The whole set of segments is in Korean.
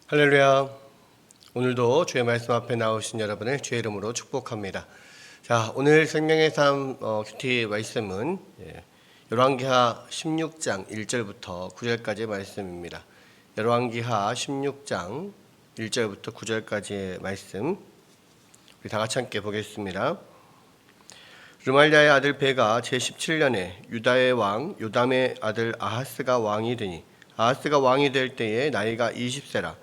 할렐루야. 오늘도 주의 말씀 앞에 나오신 여러분을 주의 이름으로 축복합니다. 자, 오늘 생명의 삶 큐티 말씀은 열왕기하 16장 1절부터 9절까지의 말씀입니다. 열왕기하 16장 1절부터 9절까지의 말씀 우리 다 같이 함께 보겠습니다. 르말랴의 아들 베가 제17년에 유다의 왕 요담의 아들 아하스가 왕이 되니 아하스가 왕이 될 때에 나이가 20세라.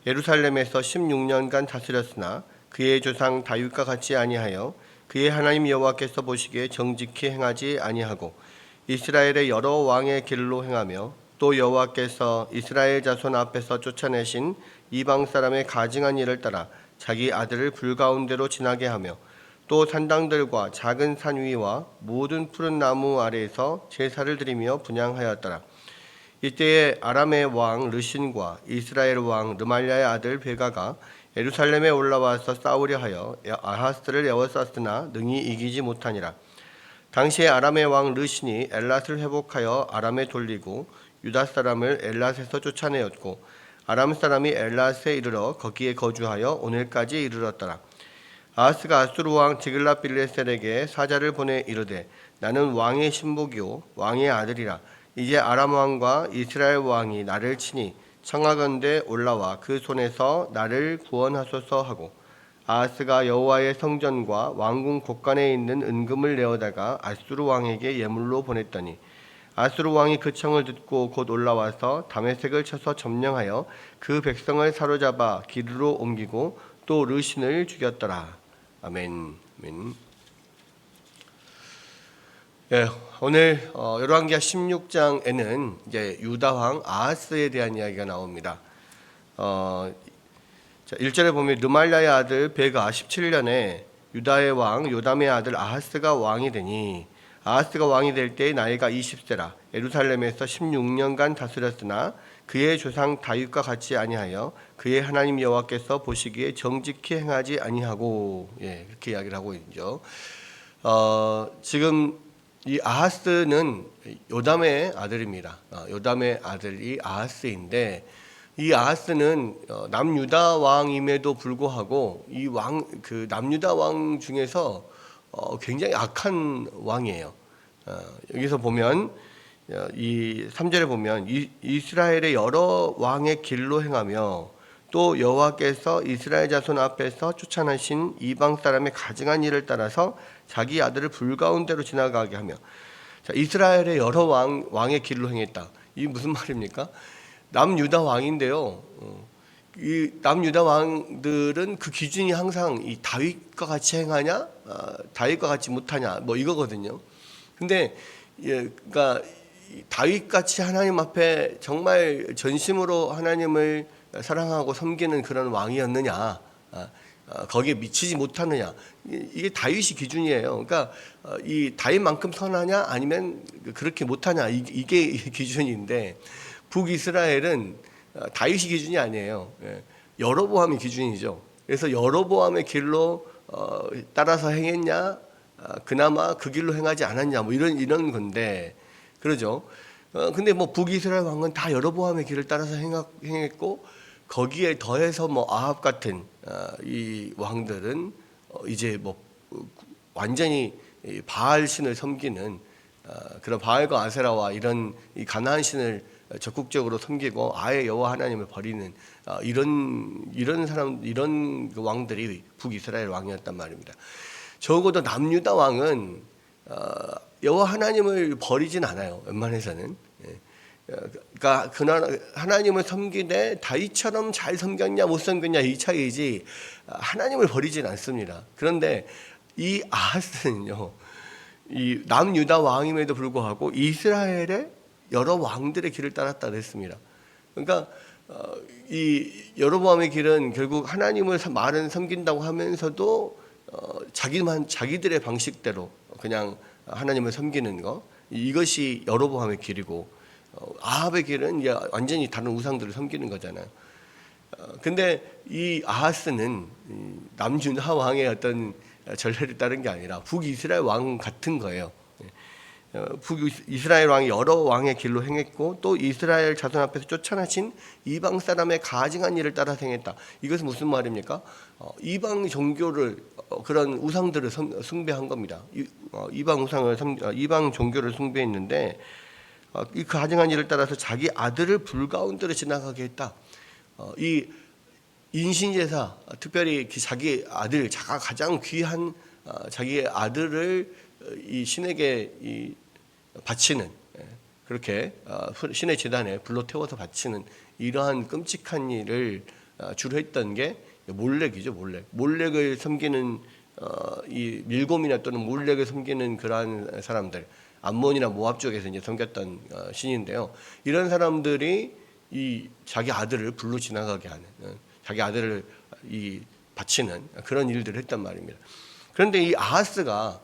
예루살렘에서 16년간 다스렸으나 그의 조상 다윗과 같이 아니하여 그의 하나님 여호와께서 보시기에 정직히 행하지 아니하고 이스라엘의 여러 왕의 길로 행하며 또 여호와께서 이스라엘 자손 앞에서 쫓아내신 이방 사람의 가증한 일을 따라 자기 아들을 불가운데로 지나게 하며 또 산당들과 작은 산 위와 모든 푸른 나무 아래에서 제사를 드리며 분향하였더라. 이때에 아람의 왕 르신과 이스라엘 왕 르말랴의 아들 베가가 예루살렘에 올라와서 싸우려 하여 아하스를 에워쌌으나 능히 이기지 못하니라. 당시에 아람의 왕 르신이 엘랏을 회복하여 아람에 돌리고 유다 사람을 엘랏에서 쫓아내었고 아람 사람이 엘랏에 이르러 거기에 거주하여 오늘까지 이르렀더라. 아하스가 아수르 왕 디글랏빌레셀에게 사자를 보내 이르되 나는 왕의 신복이요 왕의 아들이라. 이제 아람 왕과 이스라엘 왕이 나를 치니 청하건대 올라와 그 손에서 나를 구원하소서 하고 아하스가 여호와의 성전과 왕궁 곳간에 있는 은금을 내어다가 아수르 왕에게 예물로 보냈더니 아수르 왕이 그 청을 듣고 곧 올라와서 다메섹을 쳐서 점령하여 그 백성을 사로잡아 기르로 옮기고 또 르신을 죽였더라. 아멘. 아멘. 예, 오늘 열왕기하 16장에는 이제 유다 왕 아하스에 대한 이야기가 나옵니다. 1절에 보면 르말랴의 아들 베가 17년에 유다의 왕 요담의 아들 아하스가 왕이 되니 아하스가 왕이 될 때의 나이가 20세라. 예루살렘에서 16년간 다스렸으나 그의 조상 다윗과 같이 아니하여 그의 하나님 여호와께서 보시기에 정직히 행하지 아니하고, 그렇게 이야기를 하고 있죠. 지금 이 아하스는 요담의 아들입니다. 요담의 아들이 아하스인데 이 아하스는 남유다 왕임에도 불구하고 이 그 남유다 왕 중에서 굉장히 악한 왕이에요. 여기서 보면 이 3절에 보면 이스라엘의 여러 왕의 길로 행하며 또 여호와께서 이스라엘 자손 앞에서 쫓아내신 이방 사람의 가증한 일을 따라서 자기 아들을 불가운데로 지나가게 하며, 자, 이스라엘의 여러 왕의 길로 행했다. 이 무슨 말입니까? 남유다 왕인데요. 이 남유다 왕들은 그 기준이 항상 이 다윗과 같이 행하냐, 다윗과 같이 못하냐, 뭐 이거거든요. 근데 그러니까 다윗 같이 하나님 앞에 정말 전심으로 하나님을 사랑하고 섬기는 그런 왕이었느냐, 거기에 미치지 못하느냐, 이게 다윗이 기준이에요. 그러니까 이 다윗만큼 선하냐 아니면 그렇게 못하냐, 이게 기준인데 북이스라엘은 다윗이 기준이 아니에요. 여로보암이 기준이죠. 그래서 여로보암의 길로 따라서 행했냐, 그나마 그 길로 행하지 않았냐, 뭐 이런 건데, 그러죠. 근데 뭐 북이스라엘 왕은 다 여로보암의 길을 따라서 행했고 거기에 더해서 뭐 아합 같은 이 왕들은 이제 뭐 완전히 바알 신을 섬기는 그런 바알과 아세라와 이런 이 가나안 신을 적극적으로 섬기고 아예 여호와 하나님을 버리는 이런 사람, 이런 왕들이 북이스라엘 왕이었단 말입니다. 적어도 남유다 왕은 여호와 하나님을 버리진 않아요. 웬만해서는. 그러니까 하나님을 섬기되 다윗처럼 잘 섬겼냐 못 섬겼냐 이 차이지 하나님을 버리진 않습니다. 그런데 이 아하스는요, 이 남유다 왕임에도 불구하고 이스라엘의 여러 왕들의 길을 따랐다 그랬습니다. 그러니까 이 여로보암의 길은 결국 하나님을 말은 섬긴다고 하면서도 자기들의 방식대로 그냥 하나님을 섬기는 거, 이것이 여로보암의 길이고 아합의 길은 이제 완전히 다른 우상들을 섬기는 거잖아요. 근데 이 아하스는 남유다 왕의 어떤 전례를 따른 게 아니라 북이스라엘 왕 같은 거예요. 북이스라엘 왕이 여러 왕의 길로 행했고 또 이스라엘 자손 앞에서 쫓아나신 이방 사람의 가증한 일을 따라 행했다. 이것은 무슨 말입니까? 이방 종교를 그런 우상들을 숭배한 겁니다. 이방 종교를 숭배했는데 이 가증한 일을 따라서 자기 아들을 불 가운데로 지나가게 했다. 이 인신제사, 특별히 자기 아들, 자가 가장 귀한 자기의 아들을 이 신에게 바치는, 그렇게 신의 제단에 불로 태워서 바치는 이러한 끔찍한 일을 주로 했던 게 몰렉이죠. 몰렉을 섬기는 이 밀곰이나 또는 몰렉을 섬기는 그러한 사람들, 암몬이나 모압 쪽에서 이제 섬겼던 신인데요. 이런 사람들이 이 자기 아들을 불로 지나가게 하는, 자기 아들을 바치는 그런 일들을 했단 말입니다. 그런데 이 아하스가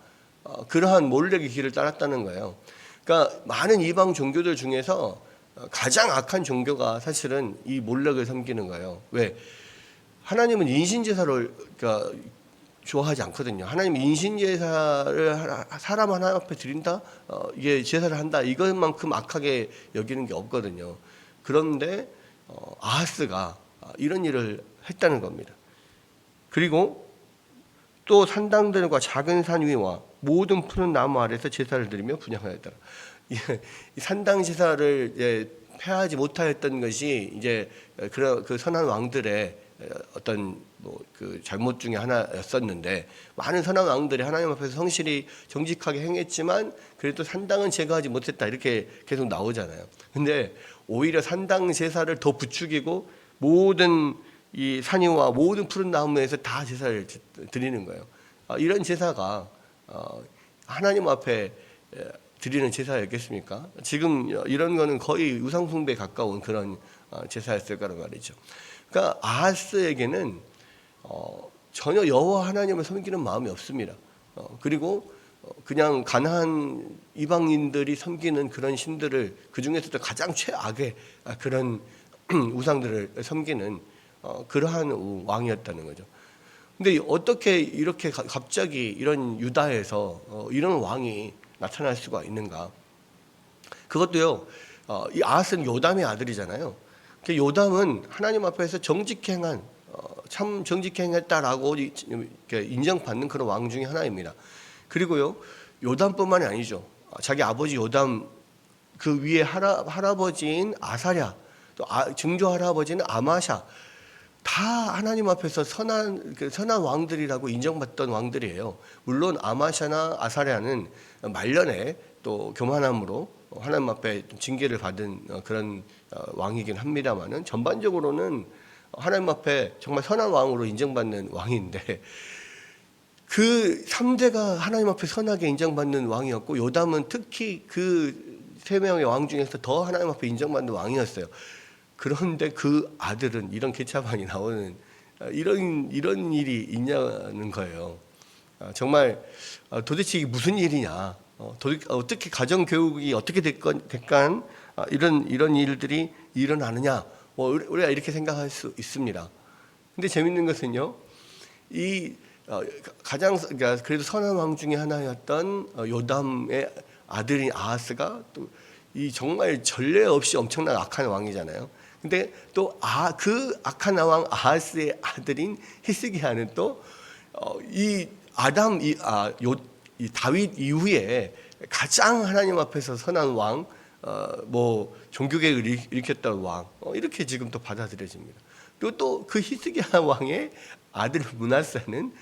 그러한 몰렉의 길을 따랐다는 거예요. 그러니까 많은 이방 종교들 중에서 가장 악한 종교가 사실은 이 몰렉을 섬기는 거예요. 왜? 하나님은 인신제사를 그러니까 좋아하지 않거든요. 하나님은 인신제사를 사람 하나 앞에 드린다, 이게 제사를 한다, 이것만큼 악하게 여기는 게 없거든요. 그런데 아하스가 이런 일을 했다는 겁니다. 그리고 또 산당들과 작은 산 위와 모든 푸른 나무 아래서 제사를 드리며 분향하였더라. 이 산당 제사를 폐하지 못하였던 것이 이제 그 선한 왕들의 어떤 그 잘못 중에 하나였었는데, 많은 선한 왕들이 하나님 앞에서 성실히 정직하게 행했지만 그래도 산당은 제거하지 못했다, 이렇게 계속 나오잖아요. 근데 오히려 산당 제사를 더 부추기고 모든 이 산이와 모든 푸른 나무에서 다 제사를 드리는 거예요. 이런 제사가 하나님 앞에 드리는 제사였겠습니까? 지금 이런 거는 거의 우상숭배에 가까운 그런 제사였을 거란 말이죠. 그러니까 아하스에게는 전혀 여호와 하나님을 섬기는 마음이 없습니다. 그리고 그냥 가나안 이방인들이 섬기는 그런 신들을, 그 중에서도 가장 최악의 그런 우상들을 섬기는 그러한 왕이었다는 거죠. 근데 어떻게 이렇게 갑자기 이런 유다에서 이런 왕이 나타날 수가 있는가? 그것도요, 이 아하스는 요담의 아들이잖아요. 요담은 하나님 앞에서 정직행한, 참 정직행했다라고 인정받는 그런 왕 중에 하나입니다. 그리고요, 요담뿐만이 아니죠. 자기 아버지 요담 그 위에 할아버지인 아사랴, 또 증조 할아버지는 아마샤, 다 하나님 앞에서 선한 왕들이라고 인정받던 왕들이에요. 물론 아마샤나 아사랴는 말년에 또 교만함으로 하나님 앞에 징계를 받은 그런 왕이긴 합니다만은, 전반적으로는 하나님 앞에 정말 선한 왕으로 인정받는 왕인데, 그 3대가 하나님 앞에 선하게 인정받는 왕이었고, 요담은 특히 그 3명의 왕 중에서 더 하나님 앞에 인정받는 왕이었어요. 그런데 그 아들은 이런 개차반이 나오는 이런 일이 있냐는 거예요. 정말 도대체 이게 무슨 일이냐? 어떻게 가정 교육이 어떻게 됐건 이런 일들이 일어나느냐? 우리가 이렇게 생각할 수 있습니다. 근데 재밌는 것은요, 이 가장 그래도 선한 왕 중에 하나였던 요담의 아들인 아하스가 또 이 정말 전례 없이 엄청난 악한 왕이잖아요. 근데 또 그 악한 왕 아하스의 아들인 히스기야는 또 이 다윗 이후에 가장 하나님 앞에서 선한 왕, 종교개혁을 일으켰던 왕, 이렇게 지금 또 받아들여집니다. 그리고 또 그 히스기야 왕의 아들 므낫세는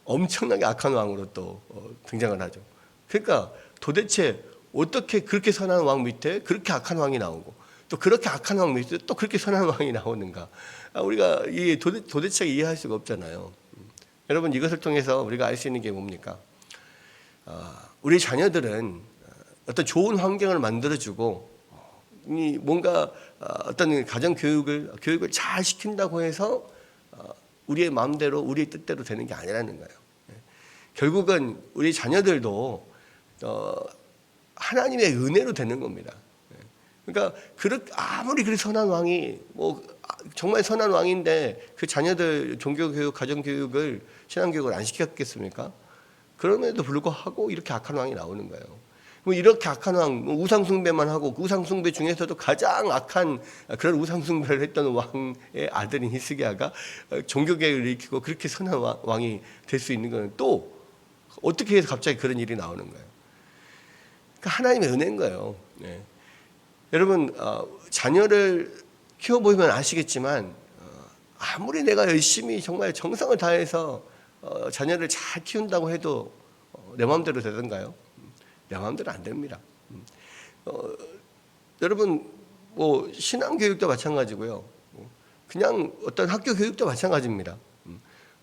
엄청나게 악한 왕으로 또 등장을 하죠. 그러니까 도대체 어떻게 그렇게 선한 왕 밑에 그렇게 악한 왕이 나오고, 또 그렇게 악한 왕 밑에 또 그렇게 선한 왕이 나오는가? 우리가 도대체 이해할 수가 없잖아요. 여러분, 이것을 통해서 우리가 알 수 있는 게 뭡니까? 우리 자녀들은 어떤 좋은 환경을 만들어주고, 뭔가 어떤 가정 교육을 잘 시킨다고 해서 우리의 마음대로, 우리의 뜻대로 되는 게 아니라는 거예요. 결국은 우리 자녀들도 하나님의 은혜로 되는 겁니다. 그러니까 아무리 그리 선한 왕이 정말 선한 왕인데 그 자녀들 종교교육, 가정교육을, 신앙교육을 안 시켰겠습니까? 그럼에도 불구하고 이렇게 악한 왕이 나오는 거예요. 뭐 이렇게 악한 왕, 우상 숭배만 하고 그 우상 숭배 중에서도 가장 악한 그런 우상 숭배를 했던 왕의 아들인 히스기야가 종교개혁을 일으키고 그렇게 선한 왕이 될 수 있는 건 또 어떻게 해서 갑자기 그런 일이 나오는 거예요? 그러니까 하나님의 은혜인 거예요. 네. 여러분 자녀를 키워보면 아시겠지만 아무리 내가 열심히 정말 정성을 다해서 자녀를 잘 키운다고 해도 내 마음대로 되던가요? 내 마음대로 안 됩니다. 여러분 뭐 신앙 교육도 마찬가지고요. 그냥 어떤 학교 교육도 마찬가지입니다.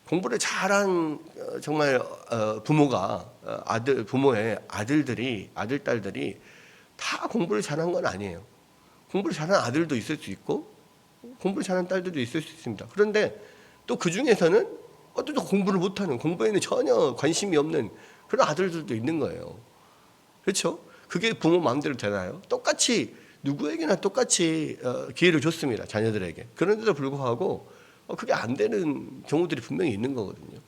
공부를 잘한 정말 부모가 부모의 아들들이 아들 딸들이 다 공부를 잘한 건 아니에요. 공부를 잘한 아들도 있을 수 있고 공부를 잘하는 딸들도 있을 수 있습니다. 그런데 또 그 중에서는 또 공부를 못하는, 공부에는 전혀 관심이 없는 그런 아들들도 있는 거예요. 그렇죠? 그게 부모 마음대로 되나요? 똑같이 누구에게나 똑같이 기회를 줬습니다. 자녀들에게. 그런데도 불구하고 그게 안 되는 경우들이 분명히 있는 거거든요.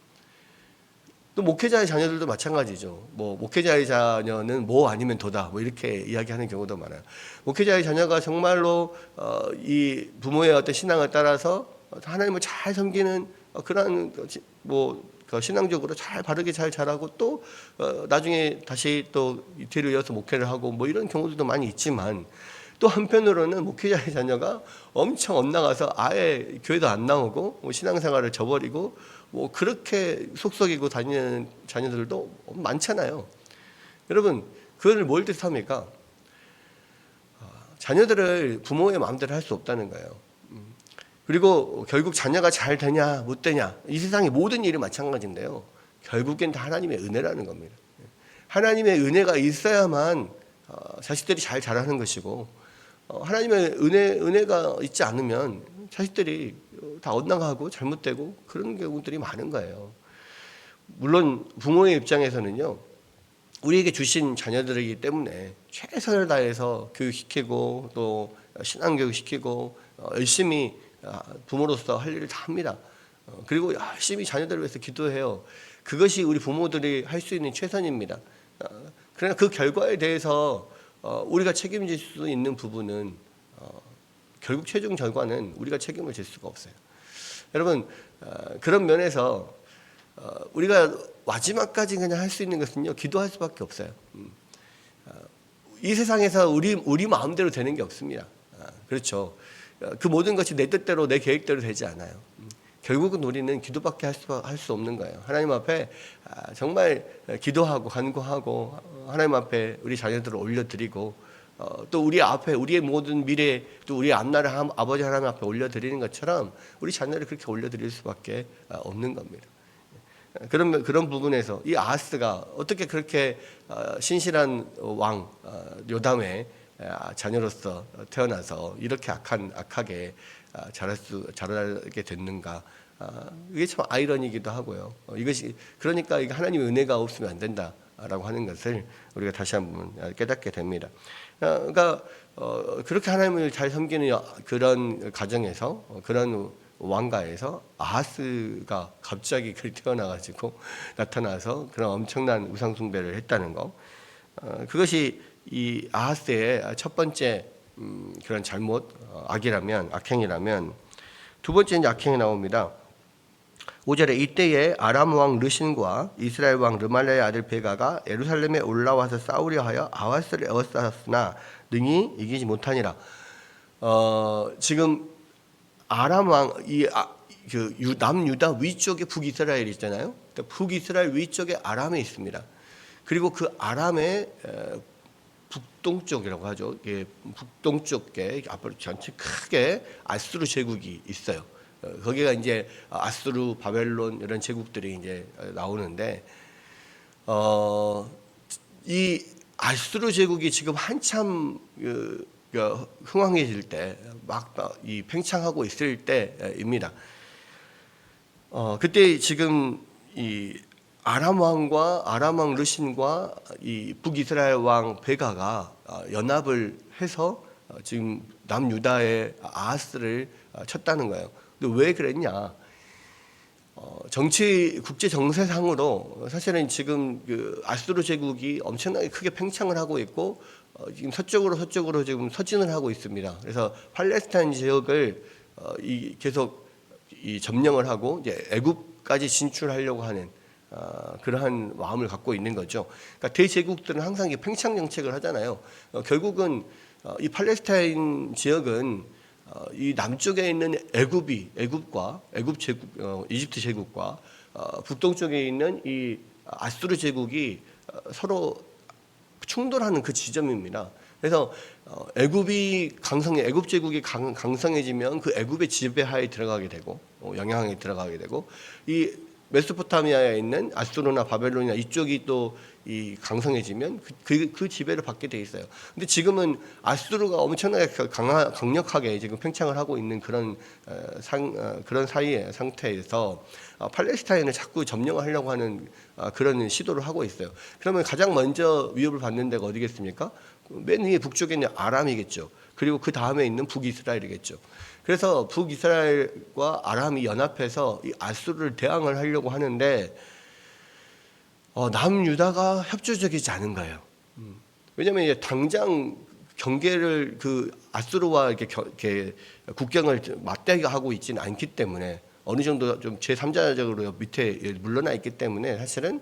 또 목회자의 자녀들도 마찬가지죠. 뭐 목회자의 자녀는 뭐 아니면 도다 뭐 이렇게 이야기하는 경우도 많아요. 목회자의 자녀가 정말로 이 부모의 어떤 신앙을 따라서 하나님을 잘 섬기는 그런 뭐 신앙적으로 잘 바르게 잘 자라고 또 나중에 다시 또 이태를 이어서 목회를 하고 뭐 이런 경우들도 많이 있지만 또 한편으로는 목회자의 자녀가 엄청 엇나가서 아예 교회도 안 나오고 뭐 신앙생활을 저버리고 뭐 그렇게 속썩이고 다니는 자녀들도 많잖아요. 여러분 그걸 뭘 뜻합니까? 자녀들을 부모의 마음대로 할 수 없다는 거예요. 그리고 결국 자녀가 잘 되냐 못 되냐 이 세상의 모든 일이 마찬가지인데요. 결국엔 다 하나님의 은혜라는 겁니다. 하나님의 은혜가 있어야만 자식들이 잘 자라는 것이고 하나님의 은혜가 있지 않으면 자식들이 다 엇나가고 잘못되고 그런 경우들이 많은 거예요. 물론 부모의 입장에서는요. 우리에게 주신 자녀들이기 때문에 최선을 다해서 교육시키고 또 신앙교육시키고 열심히 부모로서 할 일을 다 합니다. 그리고 열심히 자녀들을 위해서 기도해요. 그것이 우리 부모들이 할 수 있는 최선입니다. 그러나 그 결과에 대해서 우리가 책임질 수 있는 부분은 결국 최종 결과는 우리가 책임을 질 수가 없어요. 여러분 그런 면에서 우리가 마지막까지 그냥 할 수 있는 것은요 기도할 수밖에 없어요. 이 세상에서 우리 마음대로 되는 게 없습니다. 그렇죠. 그 모든 것이 내 뜻대로 내 계획대로 되지 않아요. 결국은 우리는 기도밖에 할 수 없는 거예요. 하나님 앞에 정말 기도하고 간구하고 하나님 앞에 우리 자녀들을 올려드리고 또 우리 앞에 우리의 모든 미래 또 우리 앞날을 아버지 하나님 앞에 올려드리는 것처럼 우리 자녀를 그렇게 올려드릴 수밖에 없는 겁니다. 그런 부분에서 이 아하스가 어떻게 그렇게 신실한 왕 요담의 자녀로서 태어나서 이렇게 악하게 자라게 됐는가? 이게 참 아이러니이기도 하고요. 이것이 그러니까 이게 하나님의 은혜가 없으면 안 된다라고 하는 것을 우리가 다시 한번 깨닫게 됩니다. 그러니까 그렇게 하나님을 잘 섬기는 그런 가정에서 그런 왕가에서 아하스가 갑자기 태어나가지고 나타나서 그런 엄청난 우상 숭배를 했다는 거. 그것이 이 아하스의 첫 번째 그런 잘못 악행이라면 두 번째 이제 악행이 나옵니다. 5절에 이때에 아람 왕 르신과 이스라엘 왕 르말랴의 아들 베가가 예루살렘에 올라와서 싸우려 하여 아하스를 에워싸였으나 능히 이기지 못하니라. 지금 아람 왕 남유다 위쪽에 북이스라엘이 있잖아요. 북이스라엘 위쪽에 아람이 있습니다. 그리고 그 아람의 북동쪽이라고 하죠. 북동쪽에 앞으로 전체 크게 아수르 제국이 있어요. 거기가 이제 아수르, 바벨론 이런 제국들이 이제 나오는데 이 아수르 제국이 지금 한참 흥왕해질 때, 막 이 팽창하고 있을 때입니다. 그때 지금 이 아람 왕 르신과 이 북이스라엘 왕 베가가 연합을 해서 지금 남유다의 아하스를 쳤다는 거예요. 근데 왜 그랬냐? 정치 국제 정세상으로 사실은 지금 그 아수르 제국이 엄청나게 크게 팽창을 하고 있고 지금 서쪽으로 지금 서진을 하고 있습니다. 그래서 팔레스타인 지역을 계속 점령을 하고 이제 애굽까지 진출하려고 하는 그러한 마음을 갖고 있는 거죠. 그러니까 대제국들은 항상 팽창 정책을 하잖아요. 결국은 이 팔레스타인 지역은 이 남쪽에 있는 애굽과 애굽 제국, 이집트 제국과 북동쪽에 있는 이 아수르 제국이 서로 충돌하는 그 지점입니다. 그래서 애굽 제국이 강성해지면 그 애굽의 지배하에 들어가게 되고 영향에 들어가게 되고 이 메소포타미아에 있는 아수르나 바벨론이나 이쪽이 또 이 강성해지면 그 지배를 받게 돼 있어요. 근데 지금은 아수르가 엄청나게 강력하게 지금 팽창을 하고 있는 그런 그런 상태에서 팔레스타인을 자꾸 점령을 하려고 하는 그런 시도를 하고 있어요. 그러면 가장 먼저 위협을 받는 데가 어디겠습니까? 맨 위에 북쪽에 있는 아람이겠죠. 그리고 그 다음에 있는 북이스라엘이겠죠. 그래서 북이스라엘과 아람이 연합해서 이 아수르를 대항을 하려고 하는데 남유다가 협조적이지 않은 거예요. 왜냐하면 이제 당장 경계를 그 아수르와 이렇게 국경을 맞대가 하고 있지는 않기 때문에 어느 정도 좀 제3자적으로 밑에 물러나 있기 때문에 사실은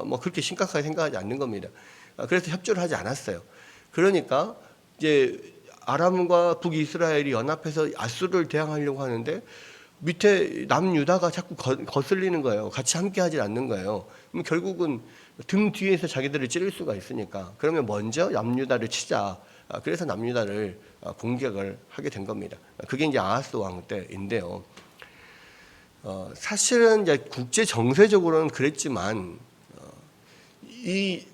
뭐 그렇게 심각하게 생각하지 않는 겁니다. 그래서 협조를 하지 않았어요. 그러니까 이제 아람과 북이스라엘이 연합해서 아수르를 대항하려고 하는데 밑에 남유다가 자꾸 거슬리는 거예요. 같이 함께 하지 않는 거예요. 그럼 결국은 등 뒤에서 자기들을 찌를 수가 있으니까 그러면 먼저 남유다를 치자. 그래서 남유다를 공격을 하게 된 겁니다. 그게 이제 아하스 왕 때인데요. 사실은 이제 국제 정세적으로는 그랬지만 이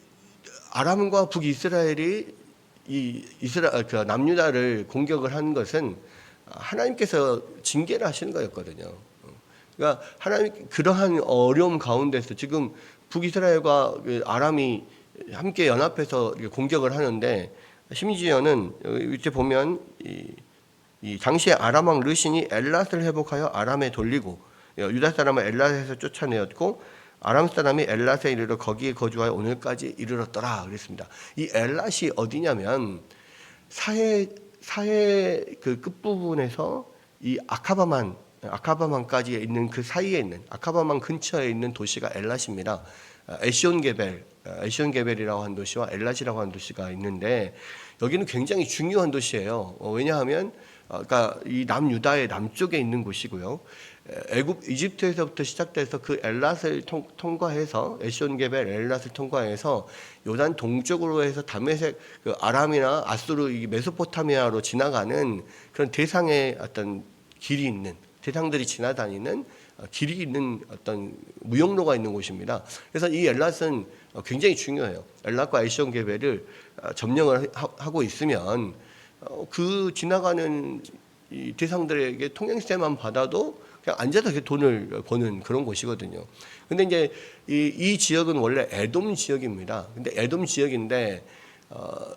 아람과 북이스라엘이 그 남유다를 공격을 한 것은 하나님께서 징계를 하시는 거였거든요. 그러니까 하나님 그러한 어려움 가운데서 지금 북이스라엘과 아람이 함께 연합해서 공격을 하는데 심지어는 이때 보면 이 당시에 아람 왕 르신이 엘랏을 회복하여 아람에 돌리고 유다 사람을 엘랏에서 쫓아내었고 아람 사람이 엘랏에 이르러 거기에 거주하여 오늘까지 이르렀더라 그랬습니다. 이 엘랏이 어디냐면 사해 그 끝부분에서 이 아카바만까지 있는 그 사이에 있는 아카바만 근처에 있는 도시가 엘랏입니다. 에시온게벨이라고 하는 도시와 엘랏이라고 하는 도시가 있는데 여기는 굉장히 중요한 도시예요. 왜냐하면 그러니까 이 남유다의 남쪽에 있는 곳이고요. 이집트에서부터 시작돼서 그 엘랏을 통과해서 에시온게벨 엘랏을 통과해서 요단 동쪽으로 해서 다메섹 그 아람이나 아수르 메소포타미아로 지나가는 그런 대상의 어떤 길이 있는 대상들이 지나다니는 길이 있는 어떤 무역로가 있는 곳입니다. 그래서 이 엘랏은 굉장히 중요해요. 엘랏과 에시온게벨을 점령을 하고 있으면 그 지나가는 이 대상들에게 통행세만 받아도 그냥 앉아서 돈을 버는 그런 곳이거든요. 근데 이제 이 지역은 원래 에돔 지역입니다. 근데 에돔 지역인데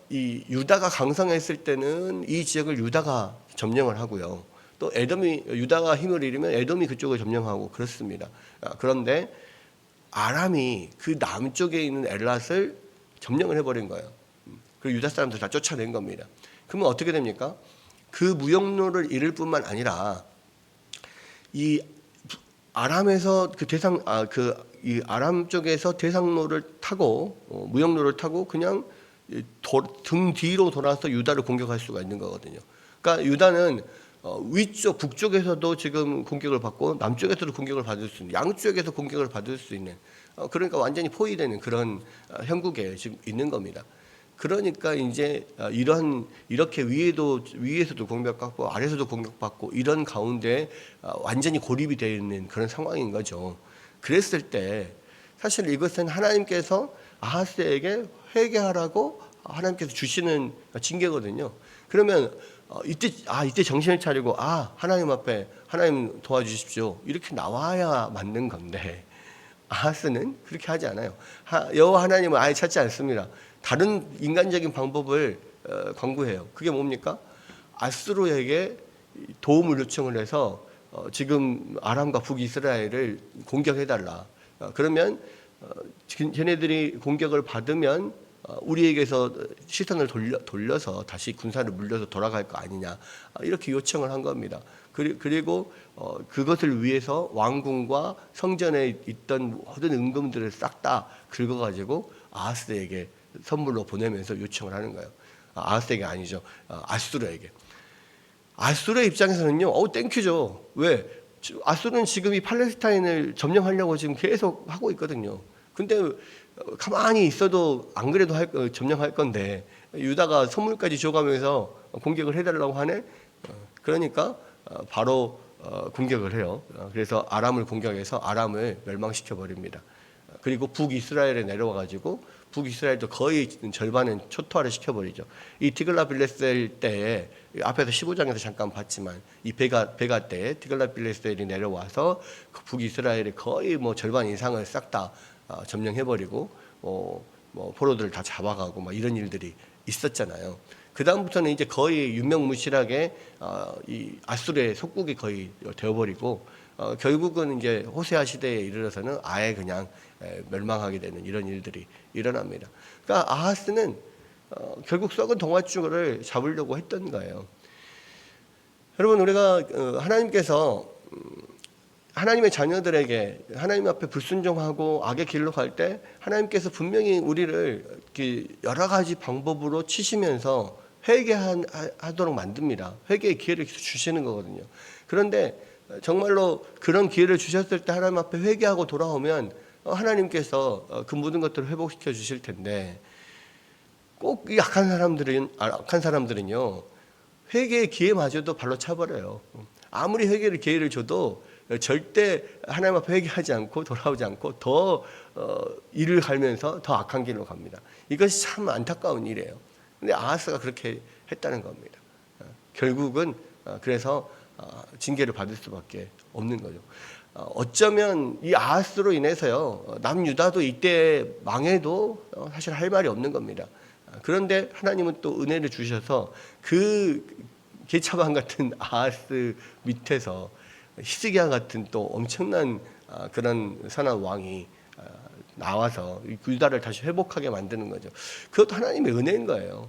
이 유다가 강성했을 때는 이 지역을 유다가 점령을 하고요. 또 유다가 힘을 잃으면 에돔이 그쪽을 점령하고 그렇습니다. 그런데 아람이 그 남쪽에 있는 엘랏을 점령을 해버린 거예요. 그리고 유다 사람들 다 쫓아낸 겁니다. 그러면 어떻게 됩니까? 그 무역로를 잃을 뿐만 아니라 이 아람에서 이 아람 쪽에서 대상로를 타고 무역로를 타고 그냥 등 뒤로 돌아서 유다를 공격할 수가 있는 거거든요. 그러니까 유다는 위쪽 북쪽에서도 지금 공격을 받고 남쪽에서도 공격을 받을 수 있는 양쪽에서 공격을 받을 수 있는 그러니까 완전히 포위되는 그런 형국에 지금 있는 겁니다. 그러니까 이제 이렇게 위에서도 공격받고 아래에서도 공격받고 이런 가운데 완전히 고립이 되어 있는 그런 상황인 거죠. 그랬을 때 사실 이것은 하나님께서 아하스에게 회개하라고 하나님께서 주시는 징계거든요. 그러면 이때 정신을 차리고 하나님 앞에 하나님 도와주십시오 이렇게 나와야 맞는 건데 아하스는 그렇게 하지 않아요. 여호와 하나님을 아예 찾지 않습니다. 다른 인간적인 방법을 강구해요. 그게 뭡니까? 아수르에게 도움을 요청을 해서 지금 아람과 북이스라엘을 공격해달라. 그러면 걔네들이 공격을 받으면 우리에게서 시선을 돌려서 다시 군사를 물려서 돌아갈 거 아니냐, 이렇게 요청을 한 겁니다. 그리고 그것을 위해서 왕궁과 성전에 있던 모든 은금들을 싹 다 긁어가지고 아하스에게 선물로 보내면서 요청을 하는 거예요. 아하스에게 아니죠. 아수르에게. 아수르의 입장에서는요, 땡큐죠. 왜? 아수르는 지금 이 팔레스타인을 점령하려고 지금 계속 하고 있거든요. 근데 가만히 있어도 안 그래도 점령할 건데 유다가 선물까지 줘가면서 공격을 해달라고 하네. 그러니까 바로 공격을 해요. 그래서 아람을 공격해서 아람을 멸망시켜 버립니다. 그리고 북이스라엘에 내려와 가지고 북이스라엘도 거의 절반은 초토화를 시켜버리죠. 이 디글라빌레셀 때에 앞에서 15장에서 잠깐 봤지만 이 베가 때에 디글라빌레셀이 내려와서 그 북이스라엘의 거의 뭐 절반 이상을 싹 다 점령해버리고 포로들을 다 잡아가고 막 이런 일들이 있었잖아요. 그 다음부터는 이제 거의 유명무실하게 이 아수르의 속국이 거의 되어버리고 결국은 이제 호세아 시대에 이르러서는 아예 그냥 멸망하게 되는 이런 일들이 일어납니다. 그러니까 아하스는 결국 썩은 동아줄을 잡으려고 했던 거예요. 여러분, 우리가 하나님께서 하나님의 자녀들에게 하나님 앞에 불순종하고 악의 길로 갈 때 하나님께서 분명히 우리를 여러 가지 방법으로 치시면서 회개하도록 만듭니다. 회개의 기회를 주시는 거거든요. 그런데 정말로 그런 기회를 주셨을 때 하나님 앞에 회개하고 돌아오면 하나님께서 그 모든 것들을 회복시켜 주실 텐데, 꼭 이 악한 사람들은요, 회개의 기회마저도 발로 차버려요. 아무리 회개의 기회를 줘도 절대 하나님 앞에 회개하지 않고 돌아오지 않고 더 일을 갈면서 더 악한 길로 갑니다. 이것이 참 안타까운 일이에요. 근데 아하스가 그렇게 했다는 겁니다. 결국은 그래서 징계를 받을 수밖에 없는 거죠. 어쩌면 이 아하스로 인해서요, 남유다도 이때 망해도 사실 할 말이 없는 겁니다. 그런데 하나님은 또 은혜를 주셔서 그 개차반 같은 아하스 밑에서 히스기야 같은 또 엄청난 그런 선한 왕이 나와서 유다를 다시 회복하게 만드는 거죠. 그것도 하나님의 은혜인 거예요.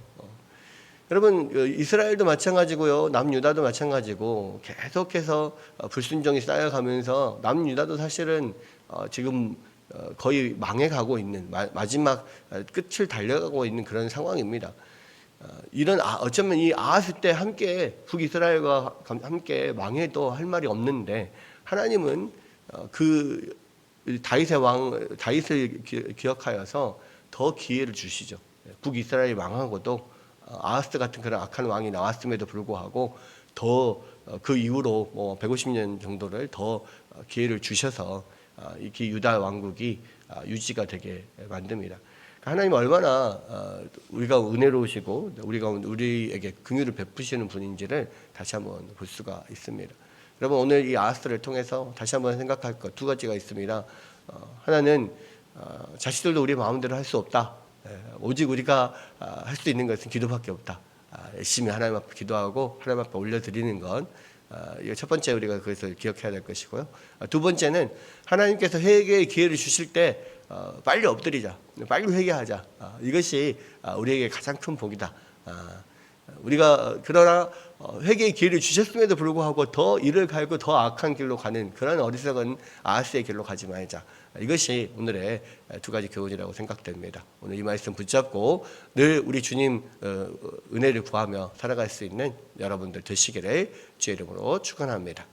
여러분, 이스라엘도 마찬가지고요, 남유다도 마찬가지고 계속해서 불순종이 쌓여가면서 남유다도 사실은 지금 거의 망해가고 있는, 마지막 끝을 달려가고 있는 그런 상황입니다. 어쩌면 이 아하스 때 함께 북이스라엘과 함께 망해도 할 말이 없는데, 하나님은 그 다윗을 기억하여서 더 기회를 주시죠. 북이스라엘이 망하고도 아하스 같은 그런 악한 왕이 나왔음에도 불구하고 더 그 이후로 뭐 150년 정도를 더 기회를 주셔서 이렇게 유다 왕국이 유지가 되게 만듭니다. 하나님 얼마나 우리가 은혜로우시고 우리에게 긍휼을 베푸시는 분인지를 다시 한번 볼 수가 있습니다. 여러분, 오늘 이 아하스를 통해서 다시 한번 생각할 것 두 가지가 있습니다. 하나는 자식들도 우리 마음대로 할 수 없다. 오직 우리가 할 수 있는 것은 기도밖에 없다. 열심히 하나님 앞에 기도하고 하나님 앞에 올려드리는 것, 이거 첫 번째 우리가 그것을 기억해야 될 것이고요. 두 번째는 하나님께서 회개의 기회를 주실 때 빨리 엎드리자, 빨리 회개하자. 이것이 우리에게 가장 큰 복이다. 우리가 그러나 회개의 기회를 주셨음에도 불구하고 더 이를 갈고 더 악한 길로 가는 그런 어리석은 아하스의 길로 가지 말자. 이것이 오늘의 두 가지 교훈이라고 생각됩니다. 오늘 이 말씀 붙잡고 늘 우리 주님 은혜를 구하며 살아갈 수 있는 여러분들 되시기를 주의 이름으로 축원합니다.